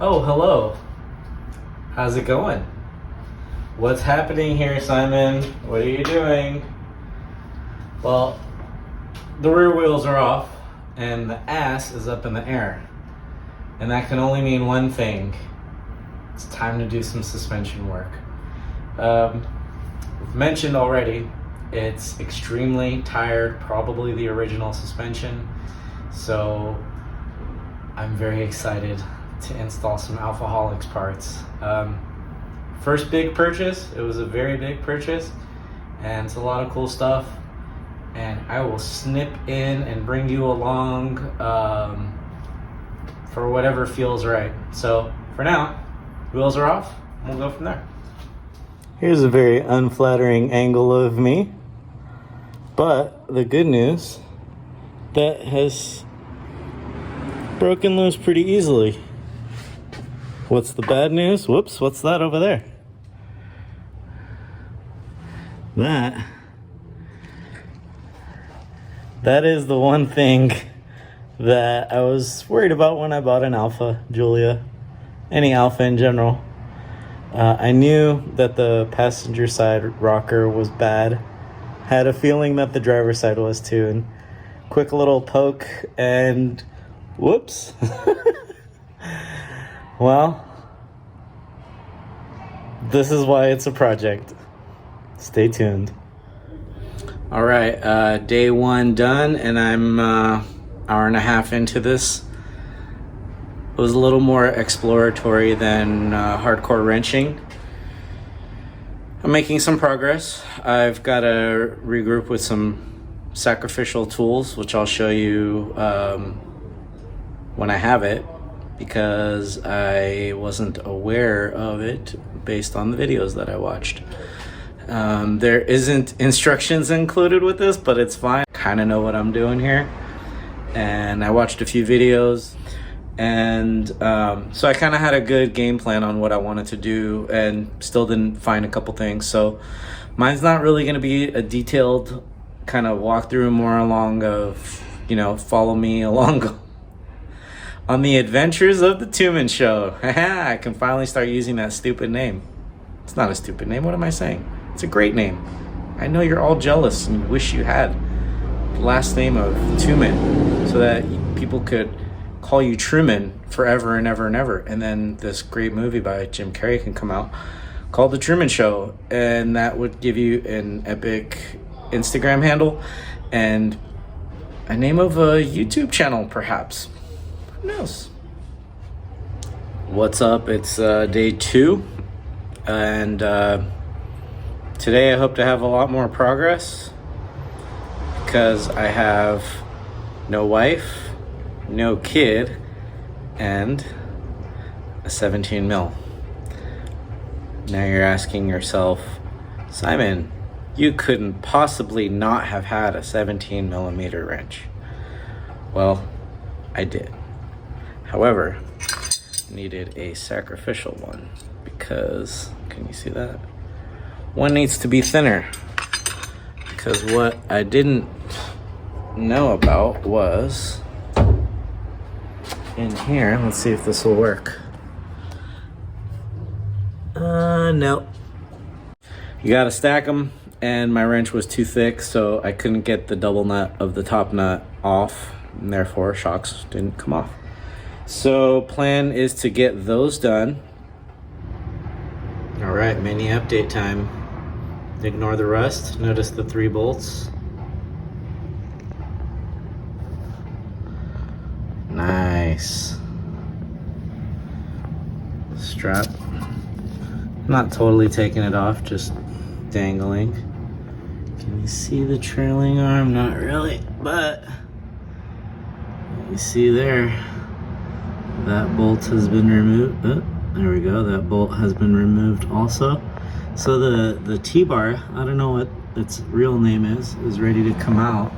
Oh, hello. How's it going? What's happening here, Simon? What are you doing? Well, the rear wheels are off and the ass is up in the air. And that can only mean one thing. It's time to do some suspension work. We've mentioned already, it's extremely tired, probably the original suspension. So I'm very excited to install some Alfaholics parts. First big purchase, it was a very big purchase, and it's a lot of cool stuff. And I will snip in and bring you along for whatever feels right. So for now, wheels are off, we'll go from there. Here's a very unflattering angle of me, but the good news, that has broken loose pretty easily. What's the bad news? Whoops, what's that over there? That is the one thing that I was worried about when I bought an Alfa Giulia, any Alfa in general. I knew that the passenger side rocker was bad. Had a feeling that the driver's side was too. And quick little poke and whoops. Well, this is why it's a project. Stay tuned. All right, day one done, and I'm hour and a half into this. It was a little more exploratory than hardcore wrenching. I'm making some progress. I've got to regroup with some sacrificial tools, which I'll show you when I have it, because I wasn't aware of it based on the videos that I watched. There isn't instructions included with this, but it's fine. Kind of know what I'm doing here. And I watched a few videos, and so I kind of had a good game plan on what I wanted to do, and still didn't find a couple things. So mine's not really going to be a detailed kind of walkthrough, more along of, follow me along on the adventures of the Tuman show. I can finally start using that stupid name. It's not a stupid name. What am I saying? It's a great name. I know you're all jealous and wish you had the last name of Tuman so that people could call you Truman forever and ever and ever. And then this great movie by Jim Carrey can come out called The Truman Show, and that would give you an epic Instagram handle and a name of a YouTube channel, perhaps. Who knows? What's up? It's day 2, and today I hope to have a lot more progress because I have no wife, no kid, and a 17 mil. Now you're asking yourself, Simon, you couldn't possibly not have had a 17 millimeter wrench. Well, I did. However, I needed a sacrificial one because, can you see that? One needs to be thinner, because what I didn't know about was in here. Let's see if this will work. No. You gotta stack them, and my wrench was too thick, so I couldn't get the double nut of the top nut off, and therefore shocks didn't come off. So plan is to get those done. All right, mini update time. Ignore the rust. Notice the 3 bolts. Nice. Strap. Not totally taking it off, just dangling. Can you see the trailing arm? Not really, but you see there, that bolt has been removed. Oh, there we go, that bolt has been removed also. So the T-bar, I don't know what its real name is ready to come out.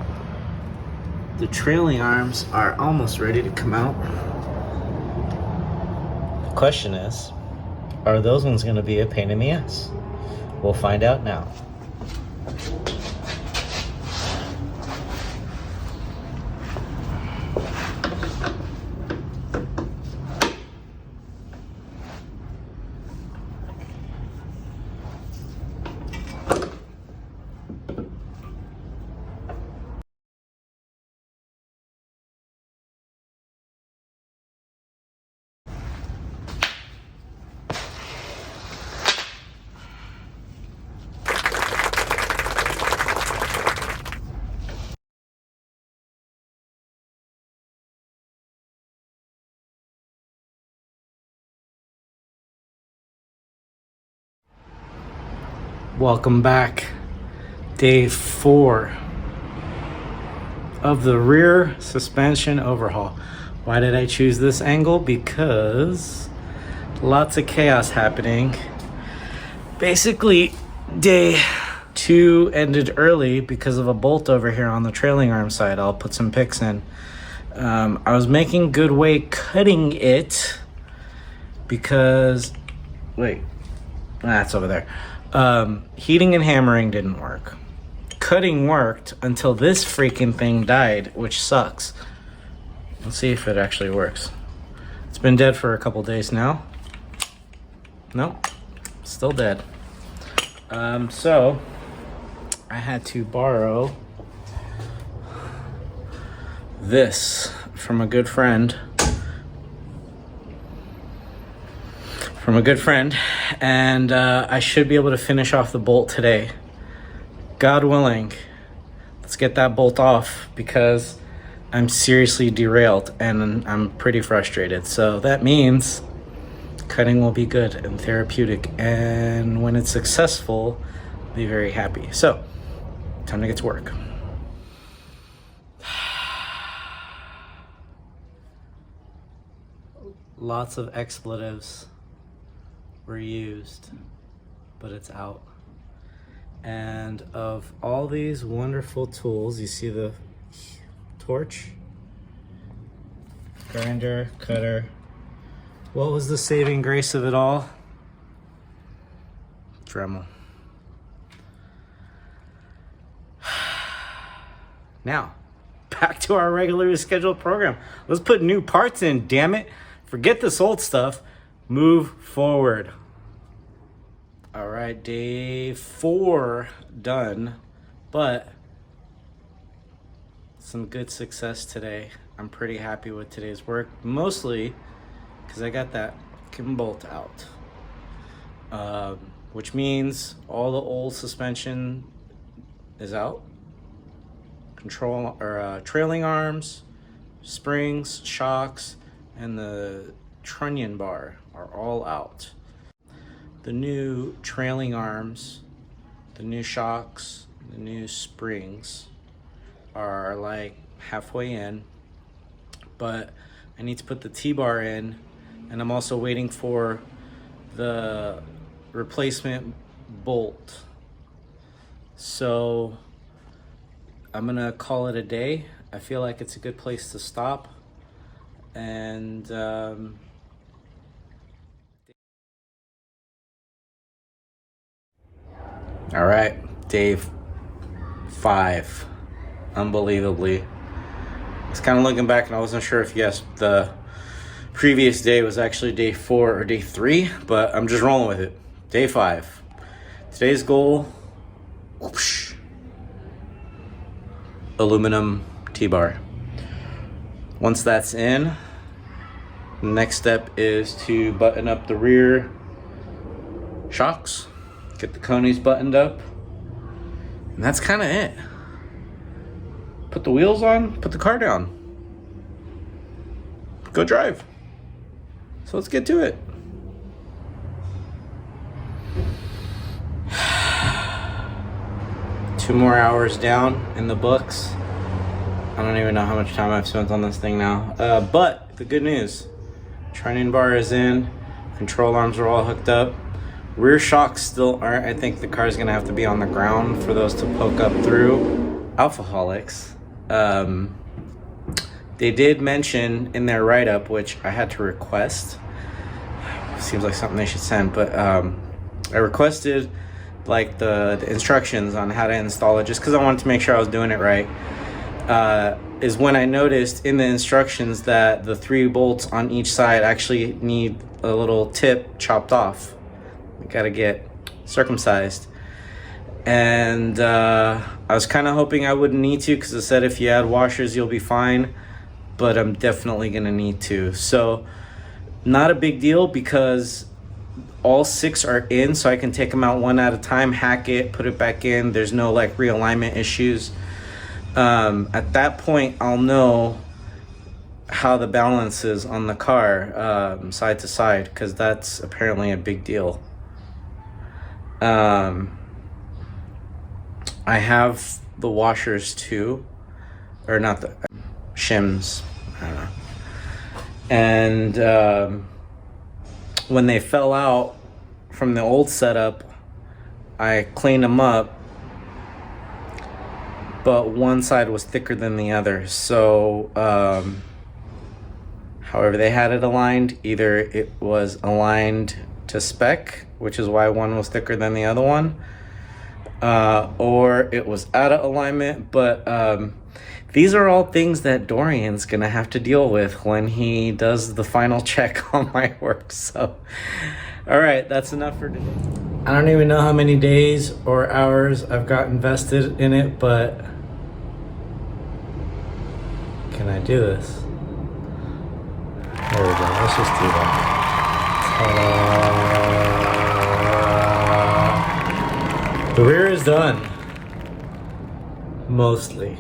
The trailing arms are almost ready to come out. The question is, are those ones going to be a pain in the ass? We'll find out now. Welcome back. Day 4 of the rear suspension overhaul. Why did I choose this angle? Because lots of chaos happening. Basically, day 2 ended early because of a bolt over here on the trailing arm side. I'll put some pics in. I was making good way cutting it because, that's over there. Heating and hammering didn't work. Cutting worked until this freaking thing died, which sucks. Let's see if it actually works. It's been dead for a couple days now. Nope, still dead. So I had to borrow this from a good friend. And I should be able to finish off the bolt today. God willing, let's get that bolt off because I'm seriously derailed and I'm pretty frustrated. So that means cutting will be good and therapeutic, and when it's successful, I'll be very happy. So, time to get to work. Lots of expletives were used, but it's out. And of all these wonderful tools, you see the torch, grinder, cutter. What was the saving grace of it all? Dremel. Now, back to our regularly scheduled program. Let's put new parts in, damn it. Forget this old stuff. Move forward. All right, day 4 done, but some good success today. I'm pretty happy with today's work, mostly because I got that fucking bolt out, which means all the old suspension is out. Trailing arms, springs, shocks, and the trunnion bar are all out. The new trailing arms, the new shocks, the new springs are like halfway in, but I need to put the T-bar in, and I'm also waiting for the replacement bolt. So I'm gonna call it a day. I feel like it's a good place to stop. And all right, day 5. Unbelievably, I was kind of looking back and I wasn't sure if yes the previous day was actually day 4 or day 3, but I'm just rolling with it. Day 5. Today's goal, whoosh, aluminum T-bar. Once that's in, the next step is to button up the rear shocks, get the conies buttoned up, and that's kind of it. Put the wheels on, put the car down, go drive. So let's get to it. Two more hours down in the books. I don't even know how much time I've spent on this thing now. But the good news, trunnion bar is in, control arms are all hooked up. Rear shocks still aren't. I think the car's gonna have to be on the ground for those to poke up through. Alfaholics, they did mention in their write-up, which I had to request. Seems like something they should send, but I requested like the instructions on how to install it just because I wanted to make sure I was doing it right. Is when I noticed in the instructions that the 3 bolts on each side actually need a little tip chopped off. We gotta get circumcised. And I was kind of hoping I wouldn't need to because it said if you add washers you'll be fine, but I'm definitely gonna need to. So not a big deal because all 6 are in, so I can take them out one at a time, hack it, put it back in. There's no like realignment issues. At that point I'll know how the balance is on the car, side to side, because that's apparently a big deal. I have the washers too, or not the shims, I don't know. And when they fell out from the old setup, I cleaned them up, but one side was thicker than the other. So however they had it aligned, either it was aligned to spec, which is why one was thicker than the other one, or it was out of alignment. But these are all things that Dorian's gonna have to deal with when he does the final check on my work. So, all right, that's enough for today. I don't even know how many days or hours I've got invested in it, but can I do this? There we go, let's just do that. Ta-da! The rear is done. Mostly.